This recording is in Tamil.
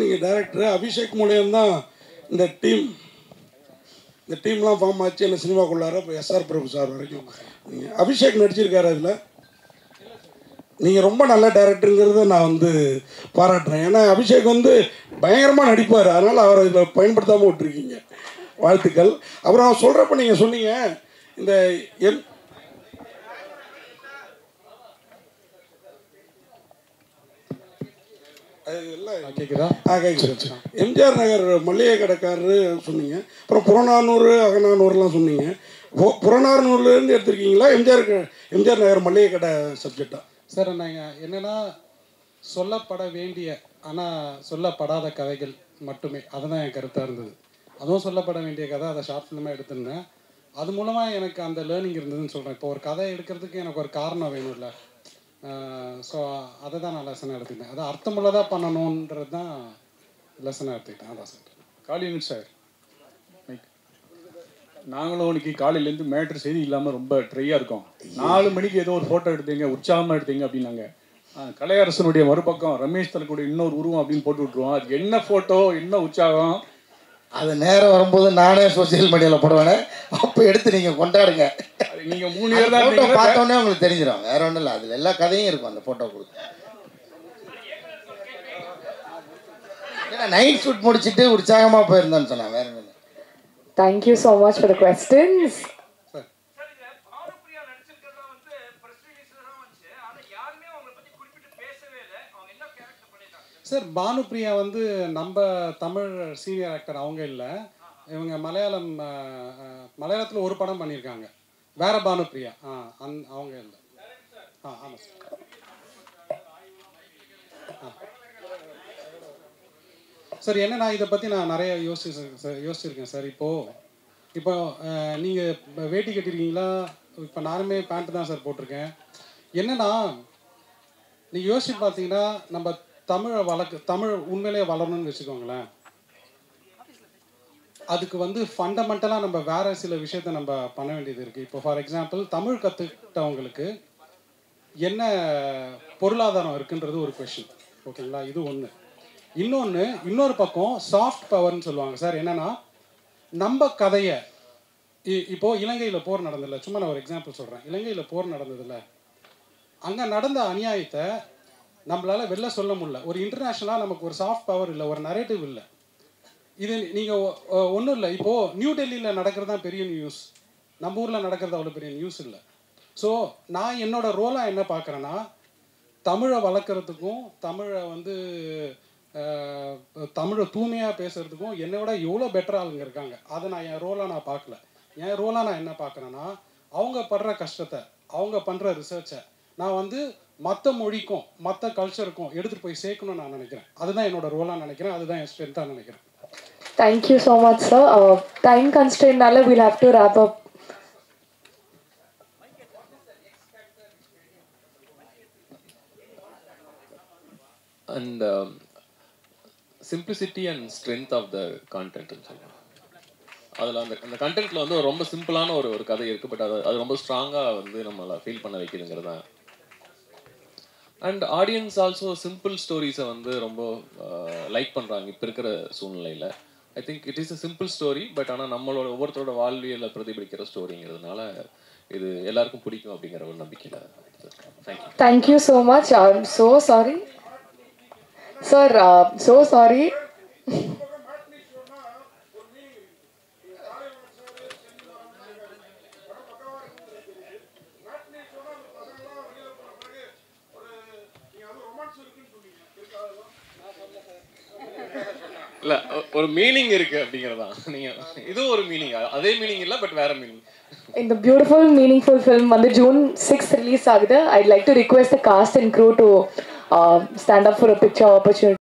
நீங்கள் டைரக்டர் அபிஷேக் மூலியம் தான் இந்த டீம்லாம் ஃபார்ம் ஆச்சு என்ன சினிமாக்குள்ளார இப்போ எஸ்ஆர் பிரபு சார் வரைக்கும் நீங்கள் அபிஷேக் நடிச்சிருக்காரு அதில். நீங்கள் ரொம்ப நல்ல டைரக்டருங்கிறத நான் வந்து பாராட்டுறேன். ஏன்னா அபிஷேக் வந்து பயங்கரமாக நடிப்பார், அதனால் அவரை இதில் பயன்படுத்தாமல் விட்டுருக்கீங்க. வாழ்த்துக்கள். அப்புறம் அவர் சொல்கிறப்ப நீங்கள் சொன்னீங்க இந்த எம்ஜிஆர் நகர் மல்லிகை கடைக்காரரு சொன்னீங்க. அப்புறம் புறநானூறு அகநானூறுலாம் சொன்னீங்க. புறநானூறுலேருந்து எடுத்துருக்கீங்களா எம்ஜிஆர் நகர் மல்லிகை கடை சப்ஜெக்டா? சார் நாங்கள் என்னென்னா சொல்லப்பட வேண்டிய ஆனால் சொல்லப்படாத கதைகள் மட்டுமே, அதுதான் என் கருத்தாக இருந்தது. அதுவும் சொல்லப்பட வேண்டிய கதை, அதை ஷார்ட் ஃபிலிமாக எடுத்திருந்தேன். அது மூலமாக எனக்கு அந்த லேர்னிங் இருந்ததுன்னு சொல்கிறேன். இப்போ ஒரு கதை எடுக்கிறதுக்கு எனக்கு ஒரு காரணம் வேணும் இல்லை. ஸோ அதை தான் நான் லெசனாக எடுத்துக்கிட்டேன். அதை அர்த்தமுள்ளதாக பண்ணணுன்றது தான் லெசனாக எடுத்துக்கிட்டேன். அதான் சார். காளியன் சார், நாங்களும் இன்னைக்கு காலையிலேருந்து மேட்ரு செய்தி இல்லாமல் ரொம்ப ட்ரையாக இருக்கோம். 4 மணிக்கு ஏதோ ஒரு ஃபோட்டோ எடுத்தீங்க, உற்சாகமாக எடுத்தீங்க அப்படின்னாங்க. கலையரசனுடைய மறுபக்கம் ரமேஷ் தலக்கூடிய இன்னொரு உருவம் அப்படின்னு போட்டு விட்ருவோம். அது என்ன ஃபோட்டோ, என்ன உற்சாகம். அது நேரம் வரும்போது நானே சோசியல் மீடியாவில் போடுவேனே, அப்போ எடுத்து நீங்கள் கொண்டாடுங்க. நீங்கள் 3 பேர் தான் ஃபோட்டோ பார்த்தோன்னே உங்களுக்கு தெரிஞ்சிடும், வேற ஒன்றும் இல்லை. அதில் எல்லா கதையும் இருக்கும் அந்த ஃபோட்டோ கொடுத்து. ஏன்னா நைட் ஷூட் முடிச்சுட்டு உற்சாகமாக போயிருந்தோன்னு சொன்னாங்க, வேற ஒன்றும் இல்லை. Thank you so much for the questions. Sir Bhanupriya வந்து நம்ம தமிழ் சீனியர் ஆக்டர் அவங்க இல்லை. இவங்க மலையாளத்தில் ஒரு படம் பண்ணியிருக்காங்க, வேற பானுப்ரியா. அவங்க இல்லை. ஆமாம் சார். சார் என்னன்னா இதை பற்றி நான் நிறைய யோசிச்சிருக்கேன் சார். இப்போ நீங்கள் வேட்டி கட்டிருக்கீங்களா? இப்போ நானுமே பேண்ட்டு தான் சார் போட்டிருக்கேன். என்னன்னா நீங்கள் யோசிச்சு பார்த்தீங்கன்னா நம்ம தமிழ் உண்மையிலே வளரணும்னு வச்சுக்கோங்களேன். அதுக்கு வந்து ஃபண்டமெண்டலாக நம்ம வேறு சில விஷயத்த நம்ம பண்ண வேண்டியது இருக்குது. இப்போ ஃபார் எக்ஸாம்பிள் தமிழ் கற்றுக்கிட்டவங்களுக்கு என்ன பொருளாதாரம் இருக்குன்றது ஒரு கொஷின். ஓகேங்களா? இது ஒன்று. இன்னொரு பக்கம் சாஃப்ட் பவர்னு சொல்லுவாங்க சார். என்னென்னா நம்ம கதையை இப்போது இலங்கையில் போர் நடந்ததில்ல, சும்மா நான் ஒரு எக்ஸாம்பிள் சொல்கிறேன். இலங்கையில் போர் நடந்ததில்ல, அங்கே நடந்த அநியாயத்தை நம்மளால் வெளில சொல்ல முடியல. ஒரு இன்டர்நேஷ்னலாக நமக்கு ஒரு சாஃப்ட் பவர் இல்லை, ஒரு நரேட்டிவ் இல்லை. இது நீங்கள் ஒன்றும் இல்லை. இப்போது நியூ டெல்லியில் நடக்கிறது தான் பெரிய நியூஸ், நம்ம ஊரில் நடக்கிறது அவ்வளோ பெரிய நியூஸ் இல்லை. ஸோ நான் என்னோடய ரோலாக என்ன பார்க்குறேன்னா, தமிழை வளர்க்குறதுக்கும் தமிழை தூய்மையாக பேசுகிறதுக்கும் என்னை விட எவ்வளோ பெட்டர் ஆளுங்க இருக்காங்க. அதை நான் என் ரோலாக பார்க்கல. என் ரோலாக நான் என்ன பார்க்குறேன்னா, அவங்க படுற கஷ்டத்தை, அவங்க பண்ணுற ரிசர்ச்சை நான் மற்ற மொழிக்கும் மற்ற கல்ச்சருக்கும் எடுத்துகிட்டு போய் சேர்க்கணும்னு நான் நினைக்கிறேன். அதுதான் என்னோட ரோலாக நினைக்கிறேன், அதுதான் என் ஸ்ட்ரென்த்தாக நினைக்கிறேன். Thank you so much, sir. Time constraint nalla we'll have to wrap up. And simplicity and strength of the content ன்னு சொல்லுவாங்க. அதில் அந்த கண்டென்ட்டில் ரொம்ப சிம்பிளான ஒரு கதை இருக்குது, பட் அது ரொம்ப ஸ்ட்ராங்காக நம்மளை ஃபீல் பண்ண வைக்குதுங்கிறது தான். அண்ட் ஆடியன்ஸ் ஆல்சோ சிம்பிள் ஸ்டோரிஸை ரொம்ப லைக் பண்ணுறாங்க இப்போ இருக்கிற சூழ்நிலையில். I think it is a simple story, but ஆனால் நம்மளோட ஒவ்வொருத்தரோட வாழ்வியலை பிரதிபலிக்கிற ஸ்டோரிங்கிறதுனால இது எல்லாருக்கும் பிடிக்கும் அப்படிங்கிற ஒரு நம்பிக்கையில். Thank you. Thank you so much. I'm so sorry. Sir, so sorry. இல்லை, ஒரு மீனிங் இருக்கு அப்படிங்கிறதா. நீங்கள் இதுவும் ஒரு மீனிங், அதே மீனிங் இல்லை, பட் வேற meaning. In the beautiful, meaningful film on the June 6th release, I'd like to request the cast and crew to stand up for a picture opportunity.